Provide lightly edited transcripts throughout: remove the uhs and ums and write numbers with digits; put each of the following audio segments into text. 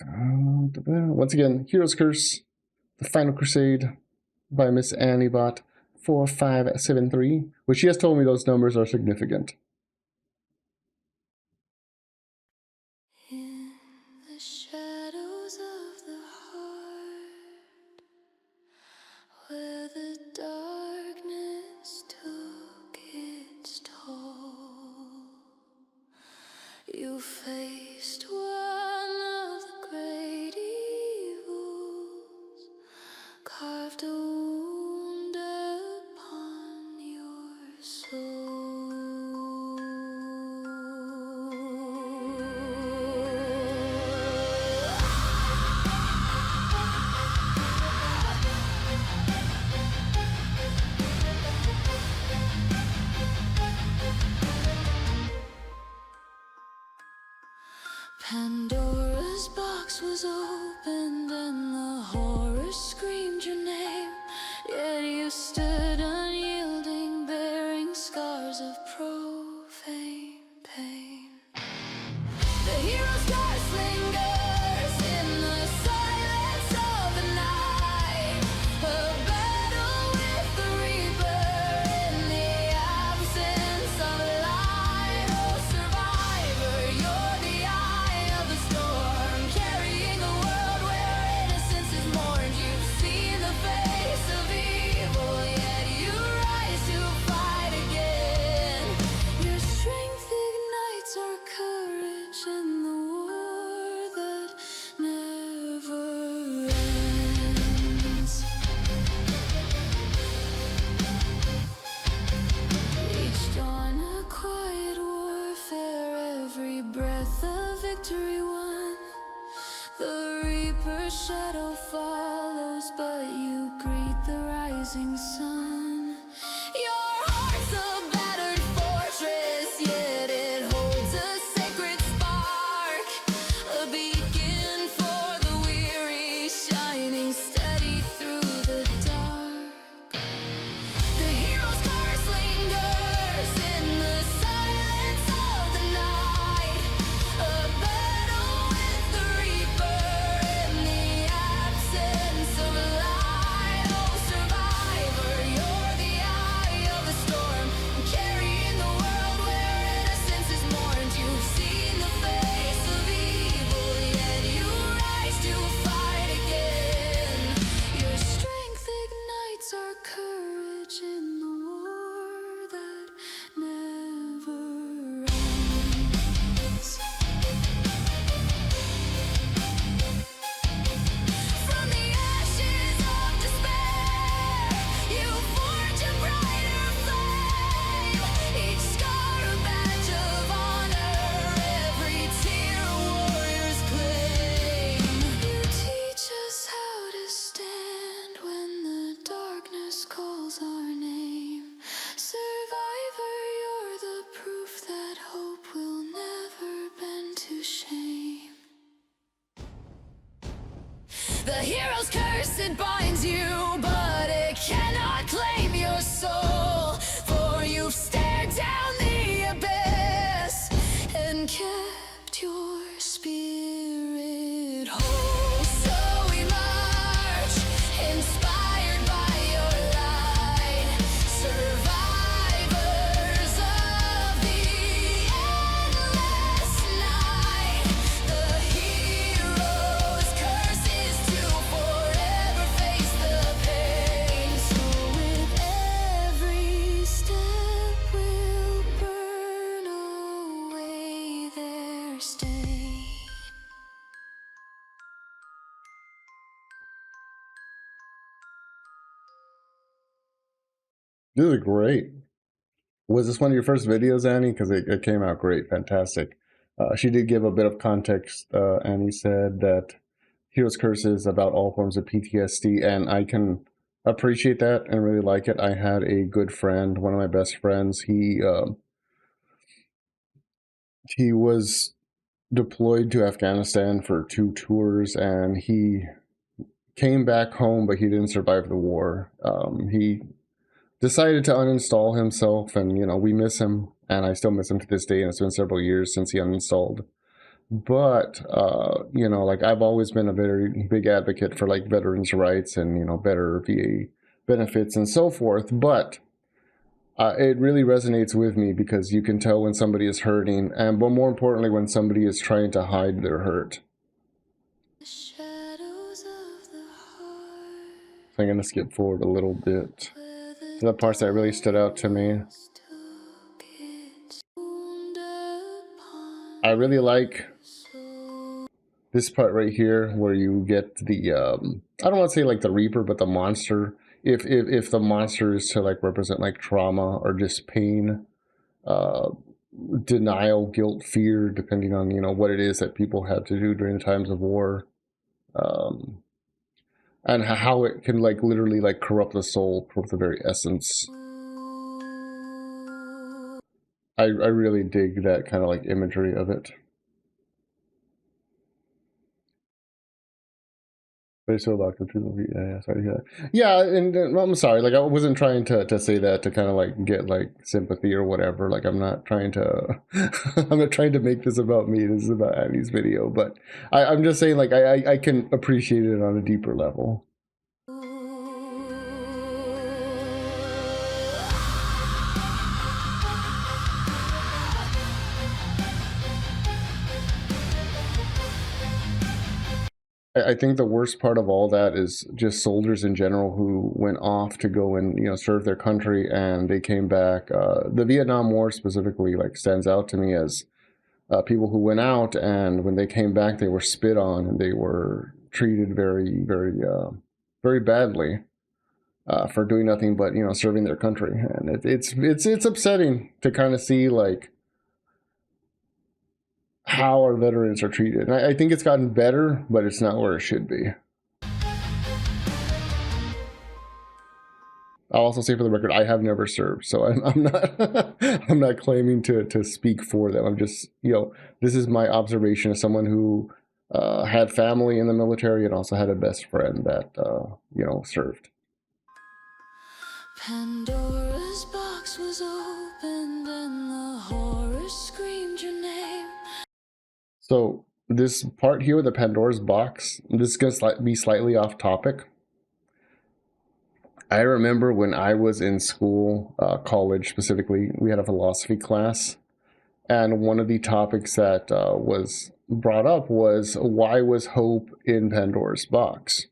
Once again, Hero's Curse, The Final Crusade by Miss AnnieBot4573, which she has told me those numbers are significant. In the shadows of the heart, where the darkness took its toll, you faced one of the great evils, carved a wound upon your soul. Pandora's box was opened and the horror screamed your name, yet you stood unyielding, bearing scars of profane pain. The hero's curse lingers in the silence of the night, a battle with the reaper in the absence of light. Oh survivor, you're the eye of the storm, carrying a world where innocence is mourned. You've seen the face of evil, yet you rise to fight again. Your strength ignites our courage in the war that never ends. Each dawn a quiet warfare, every breath a victory won. The reaper's shadow follows, but you greet the rising sun. Your heart's a battered fortress, yet it holds a sacred spark, a beacon for the weary, shining steady through the dark. The hero's curse lingers in the silence of the night, a battle with the reaper in the absence of light. Oh survivor, you're the eye of the storm, carrying the world where innocence is mourned. You've seen the face of evil, yet you rise to fight again. Your strength ignites our courage in the war that never ends. From the ashes of despair, you forge a brighter flame. Each scar a badge of honor, every tear a warrior's claim. You teach us how to stand when the darkness calls our name. Survivor, you're the proof that hope will never bend to shame. The hero's curse, it binds you, but it cannot claim your soul. For you've stared down the abyss and kept your spirit whole. So we march, inspired by your light, survivors of the endless night. The hero's curse is to forever face the pain. So with every step we'll burn away their stain. This is great. Was this one of your first videos, Annie? Because it came out great, fantastic. She did give a bit of context. Annie said that Hero's Curse is about all forms of PTSD, and I can appreciate that and really like it. I had a good friend, one of my best friends. He was deployed to Afghanistan for 2 tours, and he came back home, but he didn't survive the war. He decided to uninstall himself, and, you know, we miss him, and I still miss him to this day, and it's been several years since he uninstalled. But you know, like I've always been a very big advocate for like veterans' rights and, you know, better VA benefits and so forth. But it really resonates with me because you can tell when somebody is hurting, and but more importantly, when somebody is trying to hide their hurt. The shadows of the heart, So I'm gonna skip forward a little bit where to the parts that really stood out to me. took its wound upon I really like soul. this part right here where you get the I don't want to say like the Reaper, but the monster. If the monster is to like represent like trauma or just pain, uh, denial, guilt, fear, depending on, you know, what it is that people had to do during times of war, um, and how it can like literally like corrupt the soul, corrupt the very essence. I really dig that kind of like imagery of it. But it's so locked up to yeah, sorry to hear that. Yeah, and I'm sorry, like I wasn't trying to say that to kind of like get like sympathy or whatever. Like I'm not trying to I'm not trying to make this about me. This is about Annie's video, but I'm just saying like I can appreciate it on a deeper level. I think the worst part of all that is just soldiers in general who went off to go and, you know, serve their country, and they came back. The Vietnam War specifically like stands out to me as people who went out, and when they came back, they were spit on and they were treated very, very badly for doing nothing but, you know, serving their country. And it's upsetting to kind of see like how our veterans are treated. And I think it's gotten better, but it's not where it should be. I'll also say for the record, I have never served, so I'm not I'm not claiming to speak for them. I'm just, you know, this is my observation as someone who had family in the military and also had a best friend that you know, served. Pandora's box was opened and the horror screamed your name. So this part here with the Pandora's box, this is gonna be slightly off topic. I remember when I was in school, college specifically, we had a philosophy class, and one of the topics that was brought up was, why was hope in Pandora's box?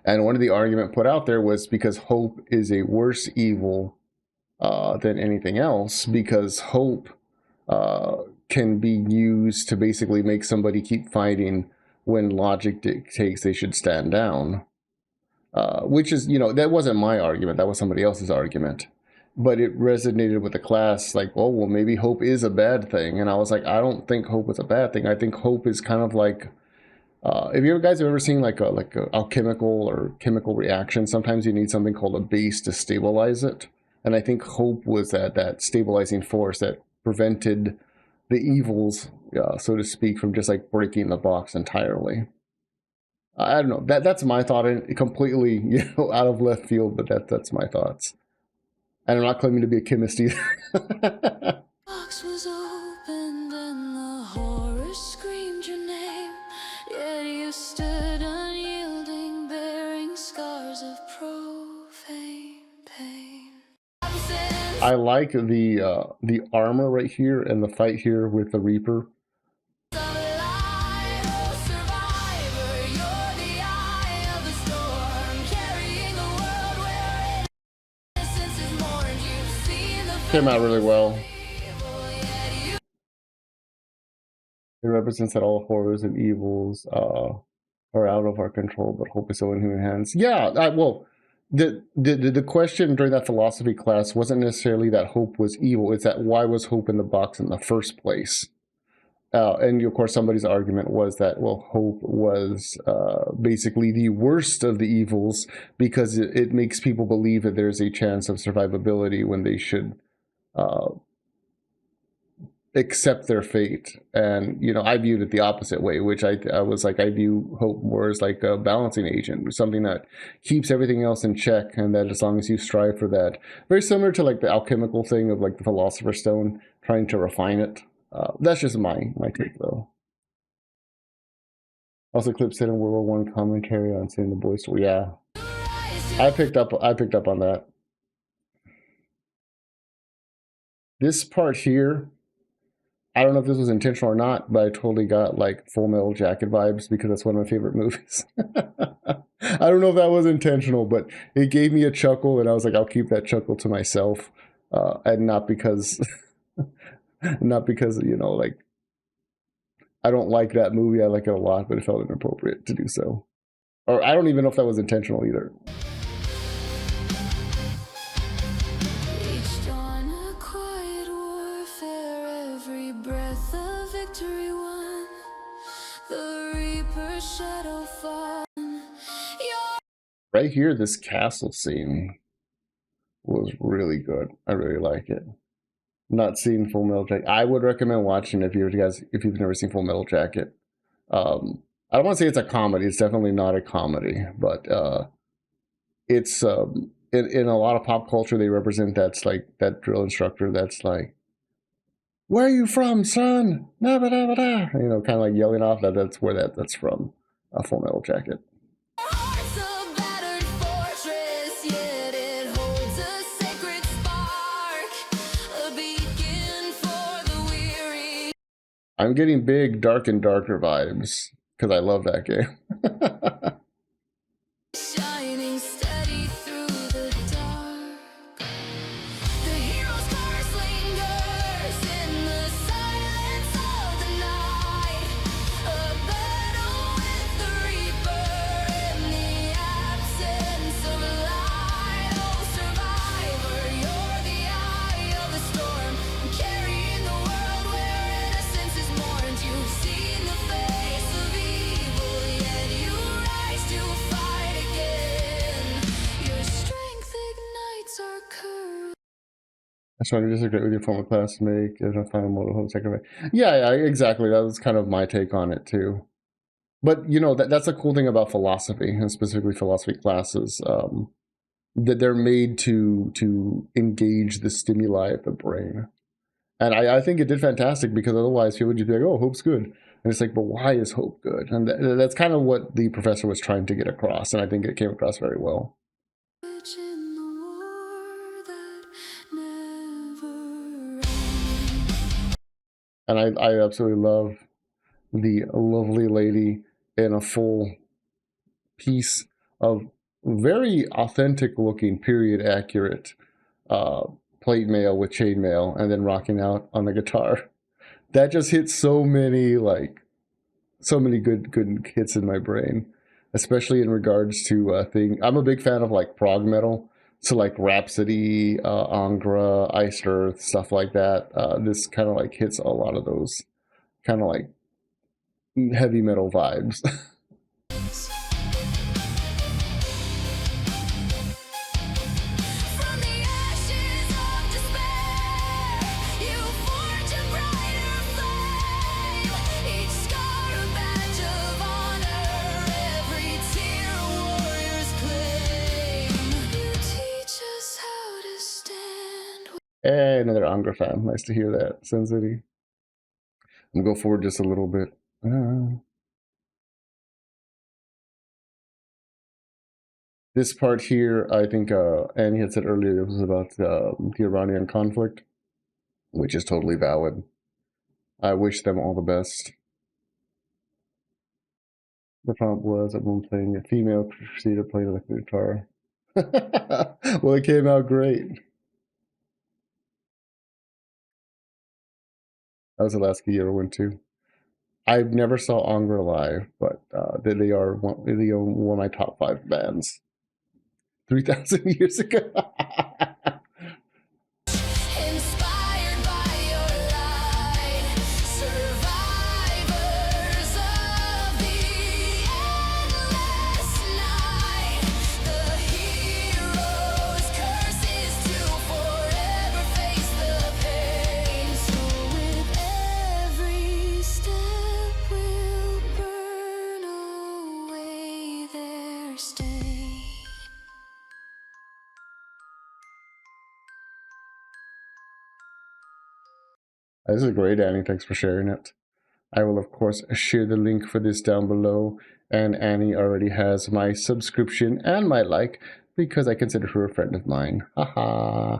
And one of the argument put out there was because hope is a worse evil than anything else, because hope can be used to basically make somebody keep fighting when logic dictates they should stand down. Which is, you know, that wasn't my argument, that was somebody else's argument, but it resonated with the class, like, oh, well, maybe hope is a bad thing. And I was like, I don't think hope is a bad thing. I think hope is kind of like, if you guys have ever seen like a alchemical or chemical reaction, sometimes you need something called a base to stabilize it. And I think hope was that stabilizing force that prevented the evils, so to speak, from just like breaking the box entirely. I don't know. That's my thought, and completely, you know, out of left field, but that's my thoughts. And I'm not claiming to be a chemist either. Box was opened and the horror screamed your name. Yet you stood unyielding, bearing scars of profane pain. I like the armor right here and the fight here with the Reaper. Came out really well. It represents that all horrors and evils are out of our control, but hope is still in human hands. Yeah, well, the question during that philosophy class wasn't necessarily that hope was evil. It's that why was hope in the box in the first place? And of course, somebody's argument was that, well, hope was basically the worst of the evils because it makes people believe that there's a chance of survivability when they should accept their fate. And, you know, I viewed it the opposite way, which I was like, I view hope more as like a balancing agent, something that keeps everything else in check, and that as long as you strive for that, very similar to like the alchemical thing of like the Philosopher's Stone, trying to refine it. That's just my take though. Also, clips in World War One commentary on seeing the boys. Yeah, I picked up on that. This part here, I don't know if this was intentional or not, but I totally got like Full Metal Jacket vibes because that's one of my favorite movies. I don't know if that was intentional, but it gave me a chuckle, and I was like, I'll keep that chuckle to myself, and not because, not because like I don't like that movie. I like it a lot, but it felt inappropriate to do so, or I don't even know if that was intentional either. Each dawn a quiet warfare, every breath a victory won. The Reaper's shadow fall. Right here, this castle scene was really good. I really like it. Not seen Full Metal Jacket. I would recommend watching if you guys if you've never seen Full Metal Jacket. I don't want to say it's a comedy. It's definitely not a comedy, but it's in a lot of pop culture they represent that's like that drill instructor that's like, "Where are you from, son?" Nah, bah, bah, bah. Kind of like yelling off. That's where that's from. A Full Metal Jacket. I'm getting big Dark and Darker vibes because I love that game. Shining steady through the dark. The hero's curse lingers in the silence of the night. A battle with the Reaper in the absence of light. Oh, survivor, you're the eye of the storm, carrying the world where innocence is mourned. You've seen the face of evil, yet you rise to fight again. Your strength ignites our courage. I started to disagree with your former classmate. As a final motive, home second. Yeah, exactly. That was kind of my take on it too. But that's the cool thing about philosophy, and specifically philosophy classes, that they're made to engage the stimuli of the brain. And I think it did fantastic because otherwise people would just be like, "Oh, hope's good," and it's like, "But why is hope good?" And that's kind of what the professor was trying to get across, and I think it came across very well. In the war that never ends. And I absolutely love the lovely lady in a full piece of very authentic looking, period accurate plate mail with chainmail, and then rocking out on the guitar. That just hits so many good hits in my brain, especially in regards to thing. I'm a big fan of like prog metal, so like Rhapsody, Angra, Iced Earth, stuff like that. This kind of like hits a lot of those kind of like heavy metal vibes. From the ashes of despair, you forge a brighter flame. Each scar a badge of honor, every tear a warrior's claim. You teach us how to stand. Hey, another Angra fan. Nice to hear that, Sin City. I'm gonna go forward just a little bit. This part here, I think Annie had said earlier, it was about the Iranian conflict, which is totally valid. I wish them all the best. The prompt was at one playing a female crusader playing the guitar. Well, it came out great. That was the last gig I ever went to. I never saw Angra live, but they are one of my top 5 bands. 3,000 years ago. Inspired by your light, survivors of the endless night. The hero's curse is to forever face the pain. So with every step we'll burn away their stain. This is great, Annie. Thanks for sharing it. I will, of course, share the link for this down below. And Annie already has my subscription and my like because I consider her a friend of mine. Haha.